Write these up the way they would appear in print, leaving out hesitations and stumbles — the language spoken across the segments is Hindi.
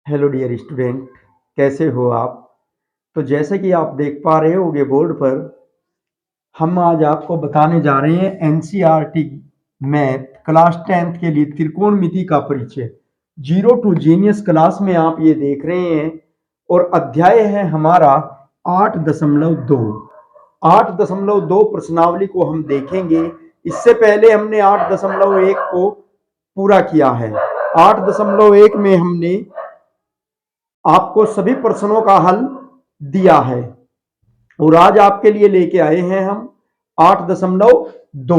हेलो डियर स्टूडेंट, कैसे हो आप। तो जैसे कि आप देख पा रहे होगे बोर्ड पर, हम आज आपको बताने जा रहे हैं एनसीईआरटी मैथ क्लास 10th के लिए त्रिकोणमिति का परिचय। जीरो टू जीनियस क्लास में आप ये देख रहे हैं और अध्याय है हमारा 8.2। 8.2 प्रश्नावली को हम देखेंगे। इससे पहले हमने 8.1 को पूरा किया है। 8.1 में हमने आपको सभी प्रश्नों का हल दिया है और आज आपके लिए लेके आए हैं हम 8.2।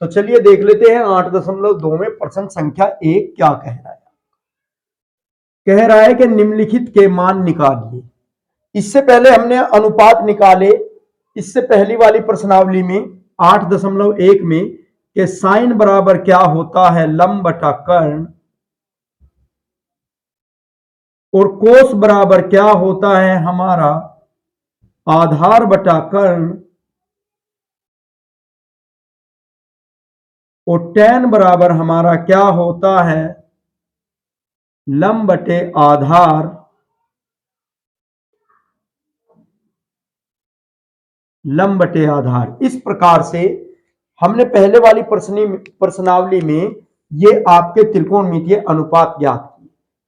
तो चलिए देख लेते हैं 8.2 में प्रश्न संख्या 1 क्या कह रहा है। कह रहा है कि निम्नलिखित के मान निकालिए। इससे पहले हमने अनुपात निकाले। इससे पहली वाली प्रश्नावली में 8.1 में कि साइन बराबर क्या होता है लंब बटा कर्ण और कोस बराबर क्या होता है हमारा आधार बटा कर्ण और tan बराबर हमारा क्या होता है लंब बटे आधार लंब बटे आधार। इस प्रकार से हमने पहले वाली प्रश्नावली में ये आपके त्रिकोणमितीय अनुपात ज्ञात किए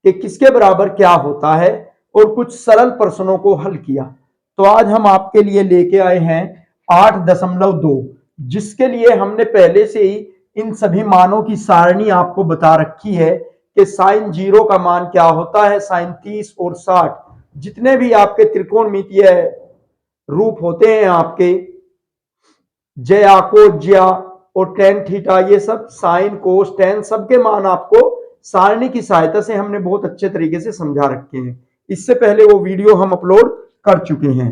कि किसके बराबर क्या होता है और कुछ सरल प्रश्नों को हल किया। तो आज हम आपके लिए लेके आए हैं 8.2, जिसके लिए हमने पहले से ही इन सभी मानों की सारणी आपको बता रखी है कि साइन 0 का मान क्या होता है, साइन 30 और 60 जितने भी आपके त्रिकोणमितीय रूप होते हैं आपके ज्या को ज्या और टेन थीटा, ये सब साइन कोस टेन सबके मान आपको सारणी की सहायता से हमने बहुत अच्छे तरीके से समझा रखे हैं। इससे पहले वो वीडियो हम अपलोड कर चुके हैं।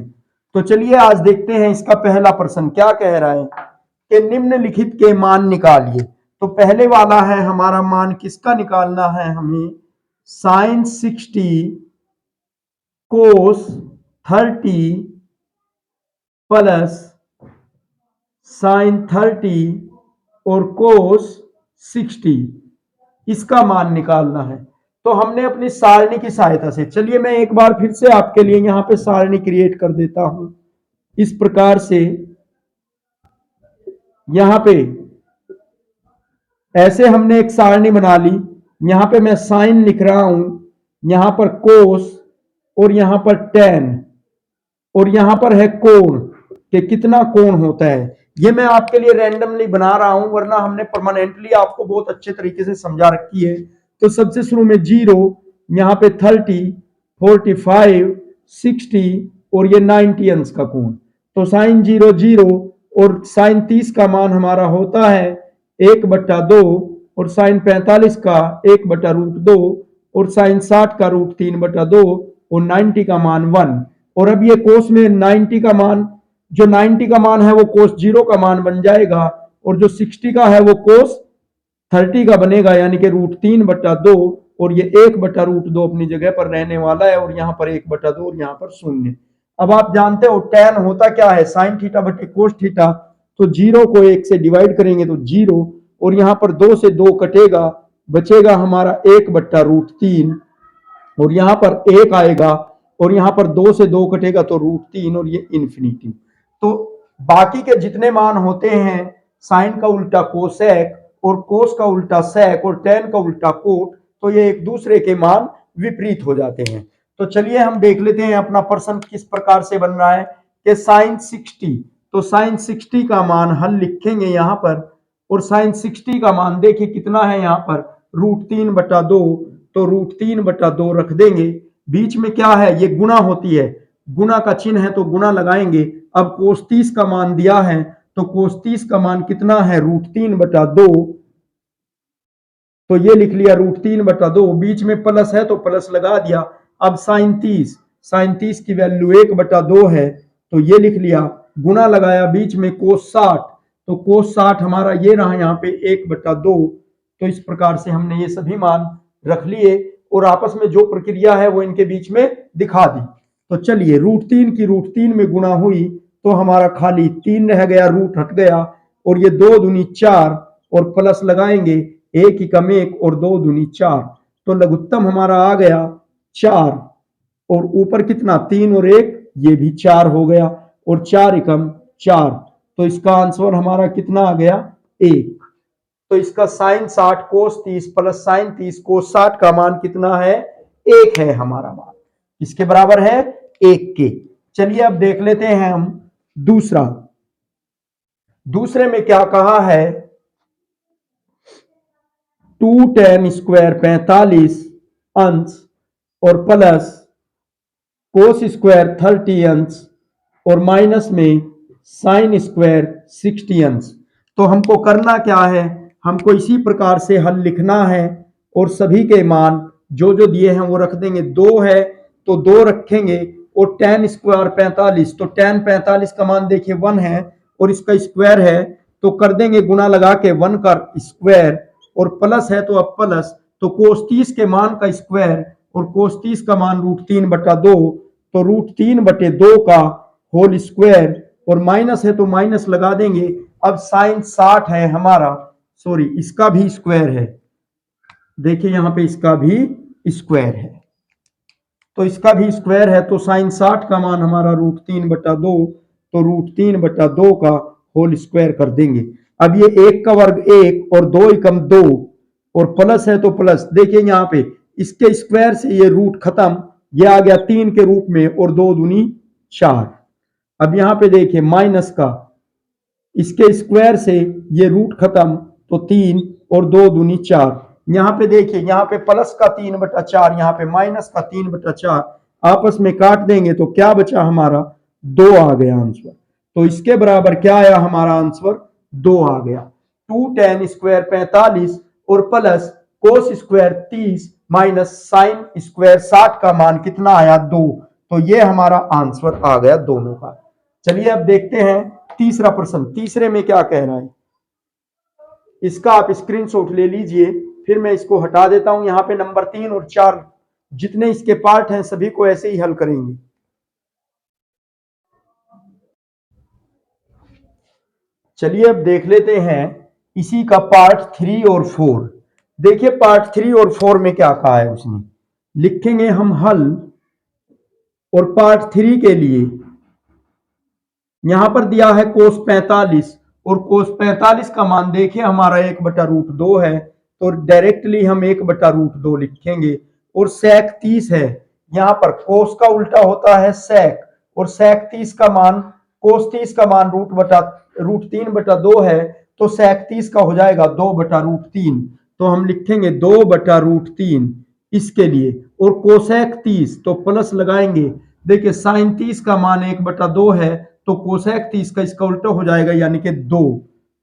तो चलिए आज देखते हैं इसका पहला प्रश्न क्या कह रहा है कि निम्नलिखित के मान निकालिए। तो पहले वाला है हमारा मान किसका निकालना है हमें, साइन 60 कोस 30 प्लस साइन 30 और कोस 60, इसका मान निकालना है। तो हमने अपनी सारणी की सहायता से, चलिए मैं एक बार फिर से आपके लिए यहां पे सारणी क्रिएट कर देता हूं। इस प्रकार से यहां पे ऐसे हमने एक सारणी बना ली। यहां पे मैं साइन लिख रहा हूं, यहां पर कोस और यहां पर टेन और यहां पर है कोण कि कितना कोण होता है। ये मैं आपके लिए रैंडमली बना रहा हूं, वरना हमने परमानेंटली आपको बहुत अच्छे तरीके से समझा रखी है। तो सबसे शुरू में 0, यहां पे 30, 45, 60 और ये 90 अंश का कोण। तो साइन 0 0 और साइन 30 का मान हमारा होता है 1/2 और साइन 45 का 1/√2 और साइन 60 का √3/2 और 90 का मान 1। और अब ये कोस में 90 का मान, जो 90 का मान है वो कोस 0 का मान बन जाएगा और जो 60 का है वो कोस 30 का बनेगा, यानी कि √3/2 और ये 1/√2 अपनी जगह पर रहने वाला है और यहाँ पर 1/2 और यहाँ पर 0। अब आप जानते हो tan होता क्या है, साइन थीटा बटे कोस थीटा। तो 0 को 1 से डिवाइड करेंगे तो 0 और यहाँ पर 2 से 2 कटेगा, बचेगा हमारा 1/√3 और यहाँ पर 1 आएगा और यहाँ पर 2 से 2 कटेगा तो √3 और ये इन्फिनिटी। तो बाकी के जितने मान होते हैं, साइन का उल्टा कोसेक और कोस का उल्टा सेक और टेन का उल्टा कोट, तो ये एक दूसरे के मान विपरीत हो जाते हैं। तो चलिए हम देख लेते हैं अपना प्रश्न किस प्रकार से बन रहा है कि साइन 60, तो साइन 60 का मान हल लिखेंगे यहाँ पर और साइन 60 का मान देखिए कितना है यहाँ पर √3/2, तो √3/2 रख देंगे। बीच में क्या है, ये गुणा होती है, गुणा का चिन्ह है तो गुणा लगाएंगे। अब कोस 30 का मान दिया है तो कोस 30 का मान कितना है √3/2, तो ये लिख लिया √3/2, बीच में प्लस है तो प्लस लगा दिया। अब साइन 30 की वैल्यू 1/2 है तो ये लिख लिया, गुणा लगाया, बीच में कोस 60, तो कोस 60 हमारा ये रहा यहाँ पे 1/2। तो इस प्रकार से हमने ये सभी मान रख लिए और आपस में जो प्रक्रिया है वो इनके बीच में दिखा दी। तो चलिए √3 की √3 में गुणा हुई तो हमारा खाली 3 रह गया, रूट हट गया और ये 2 दूनी 4 और प्लस लगाएंगे, 1 ही कम 1 और 2 दूनी 4, तो लघुत्तम हमारा आ गया 4 और ऊपर कितना 3 और 1 ये भी 4 हो गया और 4 एकम 4। तो इसका आंसर हमारा कितना आ गया 1। तो इसका साइन 60 कोस 30 प्लस साइन 30 कोस 60 का मान कितना है 1 है हमारा मान। इसके बराबर है 1 के। चलिए अब देख लेते हैं हम दूसरा। दूसरे में क्या कहा है 2 tan स्क्वायर 45 अंश और प्लस कोस स्क्वायर 30 अंश और माइनस में साइन स्क्वायर 60 अंश। तो हमको करना क्या है, हमको इसी प्रकार से हल लिखना है और सभी के मान जो जो दिए हैं वो रख देंगे। 2 है तो 2 रखेंगे और tan स्क्वायर 45 तो tan 45 का मान देखिए 1 है और इसका स्क्वायर है तो कर देंगे गुना लगा के 1 का स्क्वायर और प्लस है तो अब प्लस तो कोस 30 के मान का स्क्वायर और कोस 30 का मान √3/2 तो √3/2 का होल स्क्वायर और माइनस है तो माइनस लगा देंगे। अब साइन 60 है हमारा, सॉरी इसका भी स्क्वायर है, देखिए यहां पे इसका भी स्क्वायर है तो इसका भी स्क्वायर है तो साइन 60 का मान हमारा √3/2 तो √3/2 का होल स्क्वायर कर देंगे। अब ये 1 का वर्ग 1 और 2 एकम 2 और प्लस है तो प्लस, देखिए यहाँ पे इसके स्क्वायर से ये रूट खत्म, ये आ गया 3 के रूप में और 2 दूनी 4। अब यहाँ पे देखिए माइनस का इसके स्क्वायर से ये रूट खत्म तो 3 और 2 दूनी 4। यहाँ पे देखिए यहाँ पे प्लस का 3/4 यहाँ पे माइनस का 3/4 आपस में काट देंगे तो क्या बचा हमारा 2 आ गया आंसर। तो इसके बराबर क्या आया हमारा आंसर 2 आ गया। 2 tan स्क्वायर 45 और plus cos square 30 minus sine square 60 का मान कितना आया 2। तो ये हमारा आंसर आ गया दोनों का। चलिए अब देखते हैं तीसरा प्रश्न। तीसरे में क्या कह रहा है इसका आप स्क्रीनशॉट ले लीजिए, फिर मैं इसको हटा देता हूं। यहां पे नंबर 3 और 4 जितने इसके पार्ट हैं सभी को ऐसे ही हल करेंगे। चलिए अब देख लेते हैं इसी का पार्ट 3 और 4। देखिए पार्ट 3 और 4 में क्या कहा है उसने, लिखेंगे हम हल और पार्ट 3 के लिए यहां पर दिया है कोस 45 और कोस 45 का मान देखिए हमारा 1/√2 है तो डायरेक्टली हम 1/√2 लिखेंगे और सेक 30 है। यहां पर कोस का उल्टा होता है सेक और सेक 30 का मान कोस 30 का मान √3/2 है तो सेक 30 का हो जाएगा 2/√3 तो हम लिखेंगे 2/√3 इसके लिए और कोसेक 30 तो प्लस लगाएंगे। देखिए साइन 30 का मान 1/2 है तो कोसेक 30 का इसका उल्टा हो जाएगा यानी कि 2।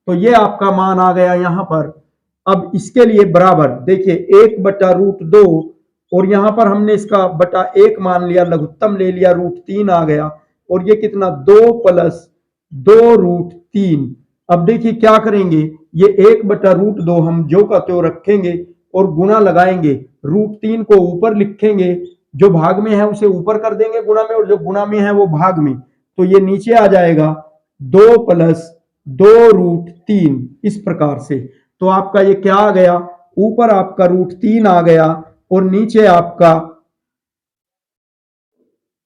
तो ये आपका मान आ गया यहां पर। अब इसके लिए बराबर देखिए 1/√2 और यहां पर हमने इसका बटा 1 मान लिया, लघुत्तम ले लिया √3 आ गया और ये कितना 2 + 2√3। अब देखिए क्या करेंगे ये 1/√2 हम जो का त्यों रखेंगे और गुना लगाएंगे, √3 को ऊपर लिखेंगे, जो भाग में है उसे ऊपर कर देंगे गुणा में और जो गुणा में है वो भाग में, तो ये नीचे आ जाएगा 2 + 2√3 इस प्रकार से। तो आपका ये क्या आ गया, ऊपर आपका √3 आ गया और नीचे आपका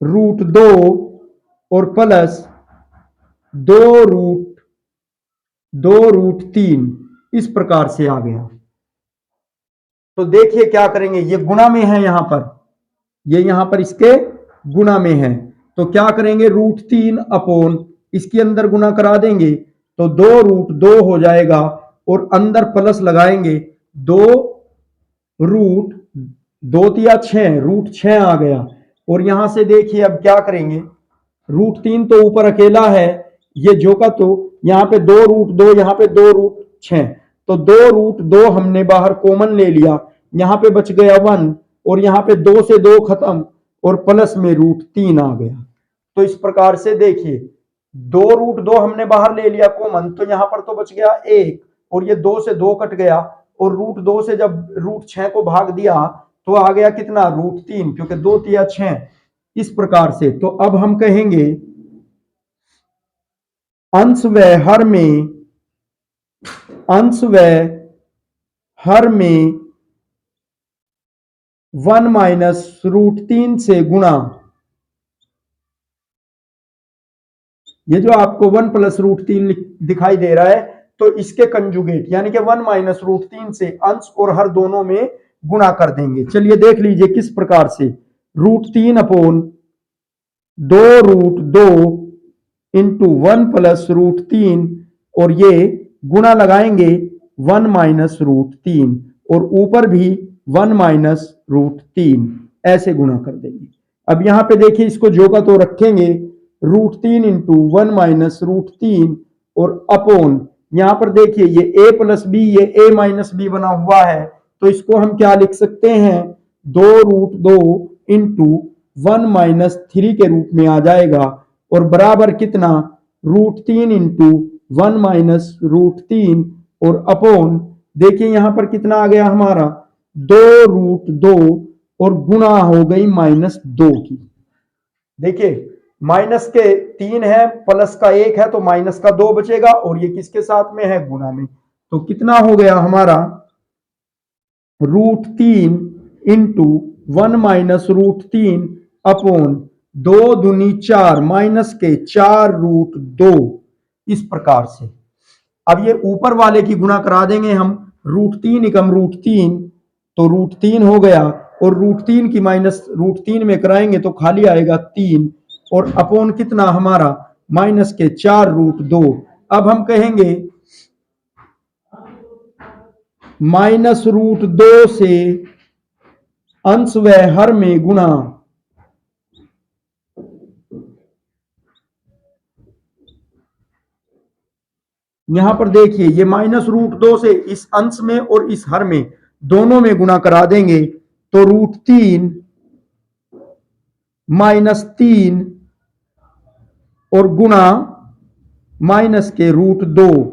√2 और प्लस 2√3 इस प्रकार से आ गया। तो देखिए क्या करेंगे, ये गुणा में है यहां पर, ये यहां पर इसके गुणा में है तो क्या करेंगे √3 अपॉन इसके अंदर गुना करा देंगे तो 2√2 हो जाएगा और अंदर प्लस लगाएंगे 2√2 √6 आ गया और यहां से देखिए अब क्या करेंगे, √3 तो ऊपर अकेला है ये जो का तो यहाँ पे 2√2 यहाँ पे 2√6 तो 2√2 हमने बाहर कॉमन ले लिया, यहाँ पे बच गया 1 और यहाँ पे 2 से 2 खत्म और प्लस में √3 आ गया। तो इस प्रकार से देखिए 2√2 हमने बाहर ले लिया कॉमन तो यहाँ पर तो बच गया 1 और ये 2 से 2 कट गया और √2 से जब √6 को भाग दिया तो आ गया कितना √3 क्योंकि 2 × 6 इस प्रकार से। तो अब हम कहेंगे अंश व हर में 1 माइनस रूट 3 से गुणा, ये जो आपको 1 प्लस रूट 3 दिखाई दे रहा है, तो इसके कंजुगेट यानी कि 1 माइनस रूट 3 से अंश और हर दोनों में गुणा कर देंगे। चलिए देख लीजिए किस प्रकार से, root 3 upon 2√2 into 1 plus root 3 और ये गुणा लगाएंगे 1 माइनस रूट 3 और ऊपर भी 1 माइनस रूट 3, ऐसे गुणा कर देंगे। अब यहां पे देखिए इसको जो का तो रखेंगे, रूट 3 इंटू 1 माइनस रूट 3 और अपॉन, यहां पर देखिए ये a प्लस बी, ये a माइनस बी बना हुआ है, तो इसको हम क्या लिख सकते हैं, 2√2 इंटू 1 माइनस 3 के रूप में आ जाएगा और बराबर कितना, रूट 3 इंटू 1 माइनस रूट 3 और अपॉन, देखिए यहां पर कितना आ गया हमारा, 2√2 और गुणा हो गई -2 की। देखिए माइनस के 3 है, प्लस का 1 है, तो माइनस का 2 बचेगा और ये किसके साथ में है, गुणा में। तो कितना हो गया हमारा, root 3 into 1 minus root 3 upon 2 दूनी 4 माइनस के 4√2, इस प्रकार से। अब ये ऊपर वाले की गुणा करा देंगे हम, रूट 3 एकम रूट 3, तो रूट 3 हो गया और रूट 3 की माइनस रूट 3 में कराएंगे तो खाली आएगा 3 और अपॉन कितना हमारा, माइनस के 4√2। अब हम कहेंगे -√2 से अंश व हर में गुणा, यहां पर देखिए ये -√2 से इस अंश में और इस हर में दोनों में गुणा करा देंगे, तो रूट 3 -3 और गुणा माइनस के रूट 2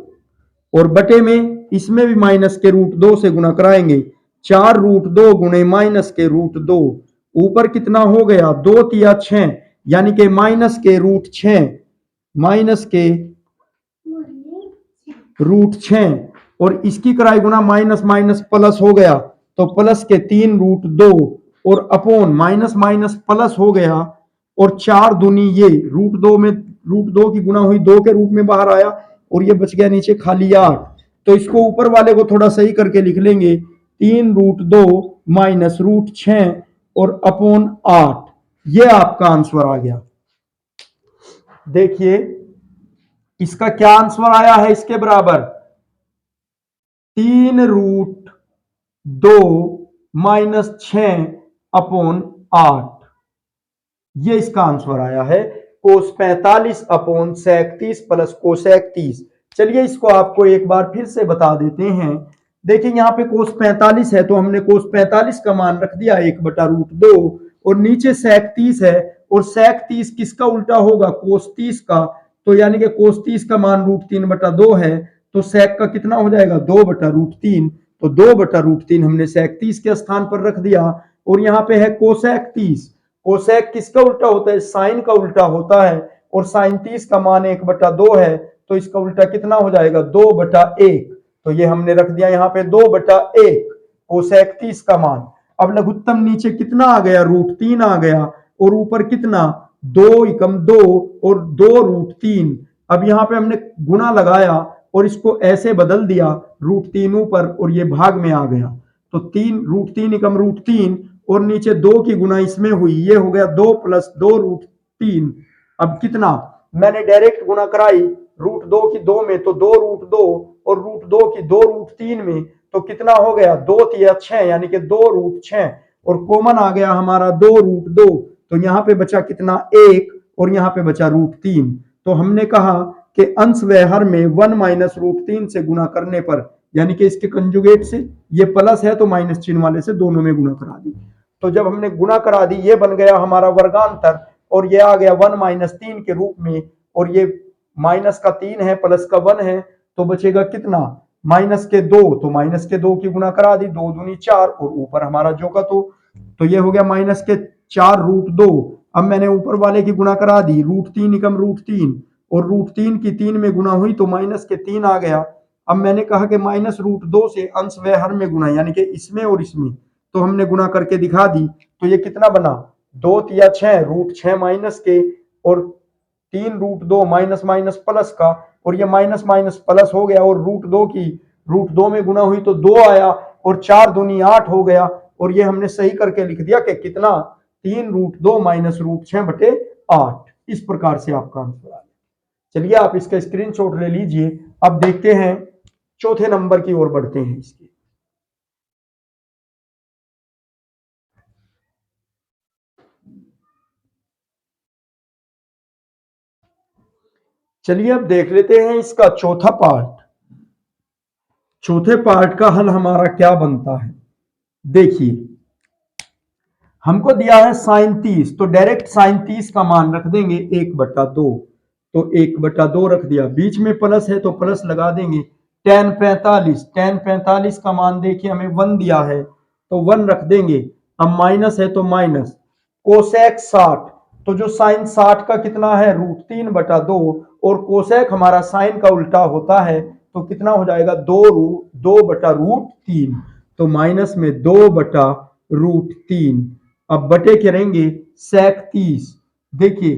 और बटे में इसमें भी माइनस के रूट 2 से गुणा कराएंगे, 4√2 गुणे माइनस के रूट 2, ऊपर कितना हो गया, 2 तिया 6 यानी कि माइनस के रूट 6, माइनस के रूट 6 और इसकी कराई गुणा माइनस माइनस प्लस हो गया, तो प्लस के 3√2 और अपॉन माइनस माइनस प्लस हो गया और 4 दूनी ये रूट 2 में रूट 2 की गुणा हुई 2 के रूप में बाहर आया और ये बच गया नीचे खाली 8। तो इसको ऊपर वाले को थोड़ा सही करके लिख लेंगे, 3√2 माइनस रूट 6 और अपॉन 8, ये आपका आंसर आ गया। देखिए इसका क्या आंसर आया है, इसके बराबर 3√2 माइनस 6 अपॉन 8, ये इसका आंसर आया है, कोस 45 अपॉन सेक 30 प्लस कोसेक 30। चलिए इसको आपको एक बार फिर से बता देते हैं। देखिए यहाँ पे कोस 45 है तो हमने कोस 45 का मान रख दिया 1/√2 और नीचे सेक 30 है और सेक 30 किसका उल्टा होगा, कोस 30 का, तो यानी कि कोस 30 का मान √3/2 है, तो सेक का कितना हो जाएगा, 2/√3, तो 2/√3 हमने सेक 30 के स्थान पर रख दिया। और यहाँ पे है कोसेक 30, कोसेक किसका उल्टा होता है, साइन का उल्टा होता है और साइन 30 का मान 1/2 है, तो इसका उल्टा कितना हो जाएगा, 2/1, तो ये हमने रख दिया यहाँ पे 2/1 कोसेक 30 का मान। अब लघुत्तम नीचे कितना आ गया, √3 आ गया और ऊपर कितना, 2 एकम 2 और 2√3। अब यहाँ पे हमने गुणा लगाया और इसको ऐसे बदल दिया, √3 ऊपर और ये भाग में आ गया, तो 3 एकम √3 और नीचे 2 की गुणा इसमें हुई, ये हो गया 2 प्लस 2√3। अब कितना, मैंने डायरेक्ट गुणा कराई, √2 की 2 में तो 2√2 और √2 की 2√3 में, तो कितना हो गया, 2 तिया 6 यानी कि 2√6 और कॉमन आ गया हमारा 2√2, तो यहाँ पे बचा कितना, 1 और यहाँ पे बचा √3। तो हमने कहा कि अंश व हर में 1 माइनस √3 से गुणा करने पर, यानी कि इसके कंजुगेट से, ये प्लस है तो माइनस चिन्ह वाले से दोनों में गुणा करा दी। तो जब हमने गुणा करा दी, ये बन गया हमारा वर्गांतर और ये आ गया 1 माइनस 3 के रूप में, और ये माइनस का 3 है प्लस का 1 है, तो बचेगा कितना, माइनस के 2, तो माइनस के 2 की गुणा करा दी, 2 दूनी 4 और ऊपर हमारा जो का तो ये हो गया माइनस के 4√2। अब मैंने ऊपर वाले की गुणा करा दी, √3 एकम √3 और √3 की 3 में गुणा हुई तो माइनस के 3 आ गया। अब मैंने कहा कि -√2 से अंश व हर में गुणा, यानी कि इसमें और इसमें, तो हमने गुना करके दिखा दी, तो ये कितना बना 2 तिया 6 रूट 6 माइनस के और 3 रूट 2 माइनस माइनस प्लस का, और ये माइनस माइनस प्लस हो गया, और रूट 2 में गुना हुई तो 2 आया, और 4 दूनी 8 हो गया, और ये हमने सही करके लिख दिया कि कितना 3 रूट 2 माइनस रूट 6 बटे 8। इस प्रकार से आपका आंसर आ गया। चलिए आप इसका स्क्रीनशॉट ले लीजिए। अब देखते हैं चौथे नंबर की ओर बढ़ते हैं इसके। चलिए अब देख लेते हैं इसका चौथा पार्ट। चौथे पार्ट का हल हमारा क्या बनता है, देखिए हमको दिया है साइन 30, तो डायरेक्ट साइन 30 का मान रख देंगे 1/2, तो 1/2 रख दिया, बीच में प्लस है तो प्लस लगा देंगे। tan 45 का मान देखिए हमें 1 दिया है, तो 1 रख देंगे। अब माइनस है तो माइनस, कोसेक 60, तो जो साइन 60 का कितना है √3/2, और कोसेक हमारा साइन का उल्टा होता है, तो कितना हो जाएगा 2/√3, तो माइनस में 2/√3। अब बटे करेंगे सेक 30, देखिए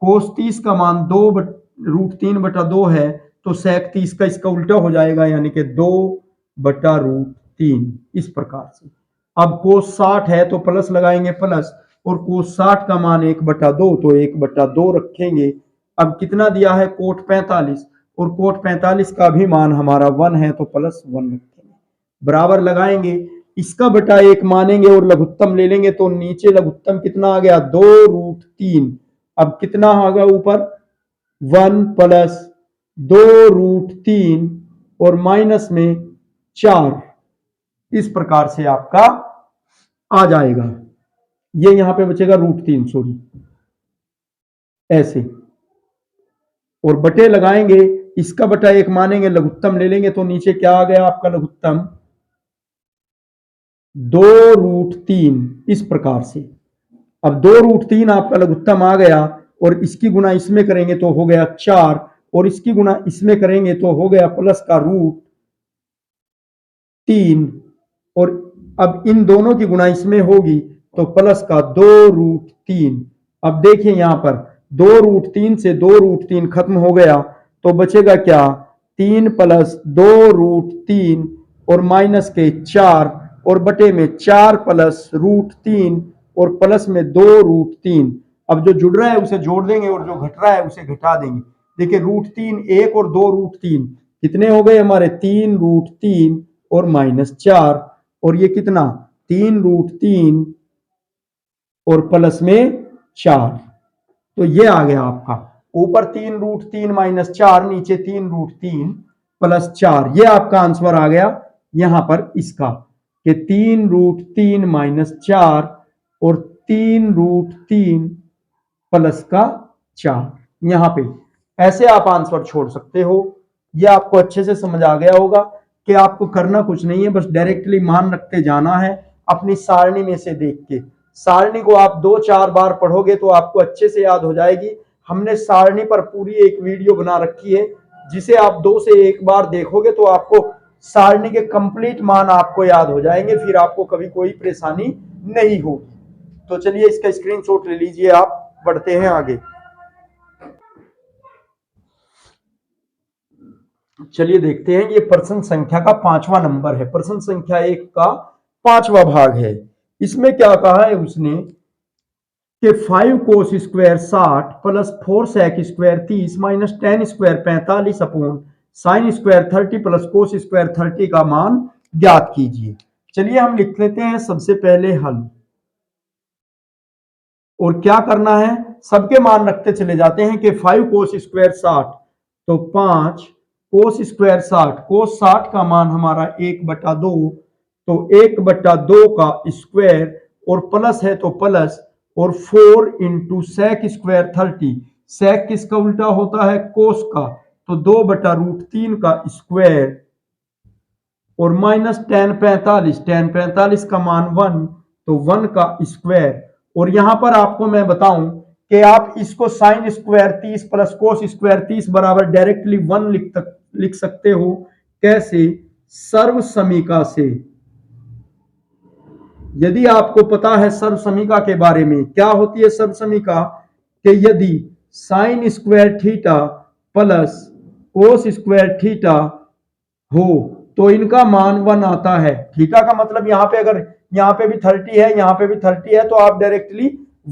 कोस 30 का मान √3/2 है, तो सेक 30 का इसका उल्टा हो जाएगा, यानी कि 2/√3। इस प्रकार से अब कोस 60 है तो प्लस लगाएंगे प्लस, और कोस 60 का मान 1/2, तो 1/2 रखेंगे। अब कितना दिया है कोट 45, और कोट 45 का भी मान हमारा 1 है, तो प्लस 1 रखेंगे, बराबर लगाएंगे। इसका बटा 1 मानेंगे और लघुत्तम ले लेंगे, तो नीचे लघुत्तम कितना आ गया 2√3। अब कितना आ गया ऊपर 1 प्लस 2√3 और माइनस में 4। इस प्रकार से आपका आ जाएगा, ये यहां पे बचेगा √3, सॉरी ऐसे, और बटे लगाएंगे, इसका बटा 1 मानेंगे, लघुत्तम ले लेंगे, तो नीचे क्या आ गया आपका लघुत्तम 2√3। इस प्रकार से अब 2√3 आपका लघुत्तम आ गया, और इसकी गुना इसमें करेंगे तो हो गया 4, और इसकी गुना इसमें करेंगे तो हो गया प्लस का √3, और अब इन दोनों की गुना इसमें होगी तो प्लस का 2√3। अब देखिए यहां पर 2√3 से 2√3 खत्म हो गया, तो बचेगा क्या 3 प्लस 2√3 और माइनस के 4, और बटे में 4 प्लस √3 और प्लस में 2√3। अब जो जुड़ रहा है उसे जोड़ देंगे, और जो घट रहा है उसे घटा देंगे। देखिए √3 1 और 2√3 कितने हो गए हमारे 3√3 और -4, और ये कितना 3√3 और प्लस में 4, तो ये आ गया आपका ऊपर 3√3 - 4, नीचे 3√3 प्लस 4। ये आपका आंसर आ गया यहां पर इसका, कि 3√3 - 4 और 3√3 प्लस का 4। यहां पे ऐसे आप आंसर छोड़ सकते हो। ये आपको अच्छे से समझ आ गया होगा कि आपको करना कुछ नहीं है, बस डायरेक्टली मान रखते जाना है अपनी सारणी में से देख के। सारणी को आप 2-4 बार पढ़ोगे तो आपको अच्छे से याद हो जाएगी। हमने सारणी पर पूरी एक वीडियो बना रखी है, जिसे आप 2 से 1 बार देखोगे तो आपको सारणी के कंप्लीट मान आपको याद हो जाएंगे, फिर आपको कभी कोई परेशानी नहीं होगी। तो चलिए इसका स्क्रीनशॉट ले लीजिए आप, बढ़ते हैं आगे। चलिए देखते हैं, ये प्रश्न संख्या का 5वां नंबर है, प्रश्न संख्या 1 का 5वां भाग है। इसमें क्या कहा है उसने कि 5 cos square 60 plus 4 sec square 30 minus tan square 45 upon sine square 30 plus cos square 30 का मान ज्ञात कीजिए। चलिए हम लिख लेते हैं सबसे पहले हल, और क्या करना है सबके मान रखते चले जाते हैं कि 5 कोस स्क्वायर 60, तो 5 कोस स्क्वायर 60, कोस 60 का मान हमारा 1/2, तो 1/2 का स्क्वायर और प्लस है तो प्लस, और 4 इंटू सेक स्क्वायर 30, सेक किसका उल्टा होता है कोस का, तो 2/√3 का स्क्वायर, और माइनस tan 45 का मान 1, तो 1 का स्क्वायर। और यहां पर आपको मैं बताऊं कि आप इसको sign square 30 plus cos square 30 बराबर डायरेक्टली 1 लिख सकते हो। कैसे? सर्व समीका से। यदि आपको पता है सर्वसमीका के बारे में, क्या होती है सर्वसमीका, कि यदि sine square theta plus cos square theta हो तो इनका मान 1 आता है। थीटा का मतलब यहाँ पे अगर यहाँ पे भी 30 है, यहाँ पे भी 30 है, तो आप डायरेक्टली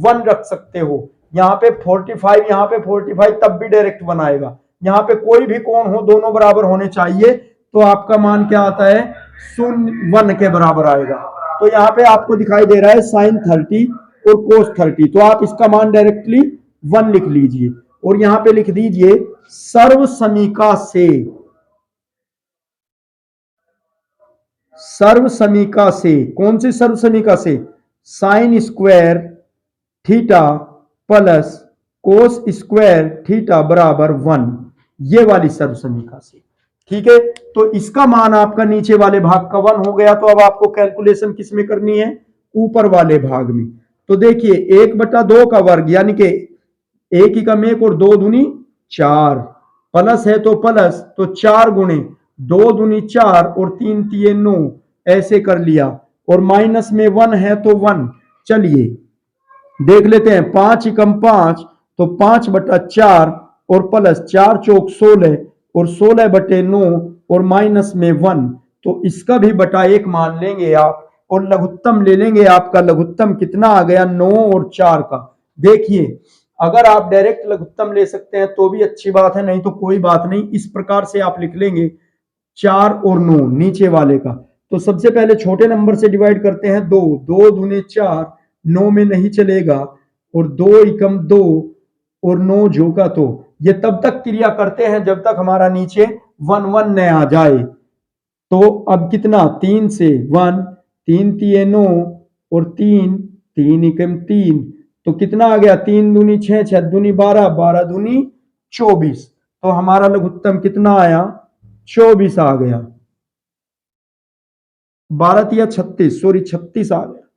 1 रख सकते हो। यहाँ पे 45, यहाँ पे 45, तब भी डायरेक्ट 1 आएगा। यहाँ पे कोई भी कोण हो, दोनों बराबर होने चाहिए, तो आपका मान क्या आता है, 1 के बराबर आएगा। तो यहाँ पे आपको दिखाई दे रहा है साइन 30 और कोस 30, तो आप इसका मान डायरेक्टली 1 लिख लीजिए और यहाँ पे लिख दीजिए सर्व समीका से, सर्व समीका से, कौन सी सर्व समीका से, sine square theta plus cos square theta बराबर 1, ये वाली सर्व समीका से। ठीक है, तो इसका मान आपका नीचे वाले भाग का 1 हो गया। तो अब आपको कैलकुलेशन किस में करनी है, ऊपर वाले भाग में। तो देखिए 1/2 का वर्ग यानी कि 1 एकम 1 और 2 दूनी 4, प्लस है तो प्लस, तो 4 गुणे 2 दूनी 4 और 3 तिये 9, ऐसे कर लिया। और माइनस में 1 है तो 1। चलिए देख लेते हैं, 5 एकम 5, तो 5/4 और प्लस 4 चौक 16 और 16/9 और माइनस में 1, तो इसका भी बटा 1 मान लेंगे आप और लघुत्तम ले लेंगे। आपका लघुत्तम कितना आ गया, 9 और 4 का। देखिए अगर आप डायरेक्ट लघुत्तम ले सकते हैं तो भी अच्छी बात है, नहीं तो कोई बात नहीं, इस प्रकार से आप लिख लेंगे 4 और 9 नीचे वाले का। तो सबसे पहले छोटे नंबर से डिवाइड करते हैं, 2, 2 दूने 4, 9 में नहीं चलेगा, और 2 एकम 2 और 9 जो का तो। ये तब तक क्रिया करते हैं जब तक हमारा नीचे 1 1 न आ जाए। तो अब कितना, 3 से 1, 3 तिये 9 और 3, 3 एकम 3, तो कितना आ गया, 3 दूनी 6, 6 दूनी 12, 12 दूनी 24, तो हमारा लघुत्तम कितना आया, 24 आ गया। 12 तिया 36, सॉरी 36 आ गया।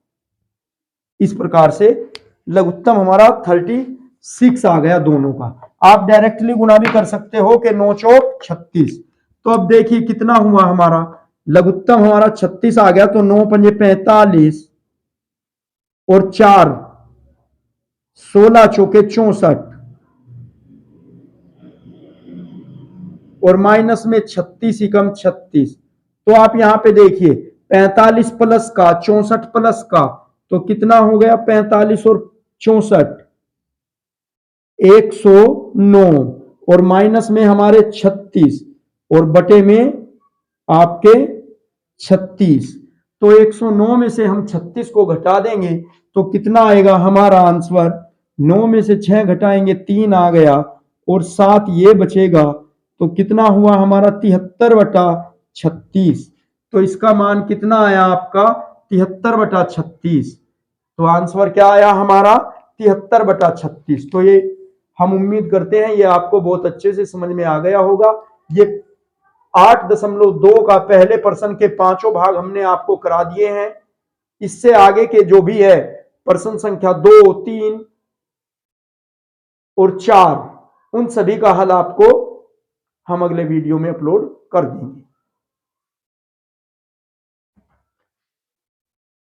इस प्रकार से लघुत्तम हमारा 36 आ गया दोनों का। आप डायरेक्टली गुणा भी कर सकते हो कि 9 चौक 36। तो अब देखिए कितना हुआ हमारा लघुत्तम, हमारा 36 आ गया। तो 9 पंजे 45 और 4 16 चौके 64 और माइनस में 36 एकम 36। तो आप यहां पे देखिए 45 प्लस का 64 प्लस का, तो कितना हो गया, 45 और 64 109 और माइनस में हमारे 36 और बटे में आपके 36। तो 109 में से हम 36 को घटा देंगे तो कितना आएगा हमारा आंसर, 9 में से 6 घटाएंगे 3 आ गया और 7 ये बचेगा, तो कितना हुआ हमारा 73/36। तो इसका मान कितना आया आपका, 73/36। तो आंसर क्या आया हमारा, 73/36। तो ये हम उम्मीद करते हैं ये आपको बहुत अच्छे से समझ में आ गया होगा। ये 8.2 का पहले प्रश्न के 5 भाग हमने आपको करा दिए हैं। इससे आगे के जो भी है प्रश्न संख्या 2, 3 और 4, उन सभी का हल आपको हम अगले वीडियो में अपलोड कर देंगे।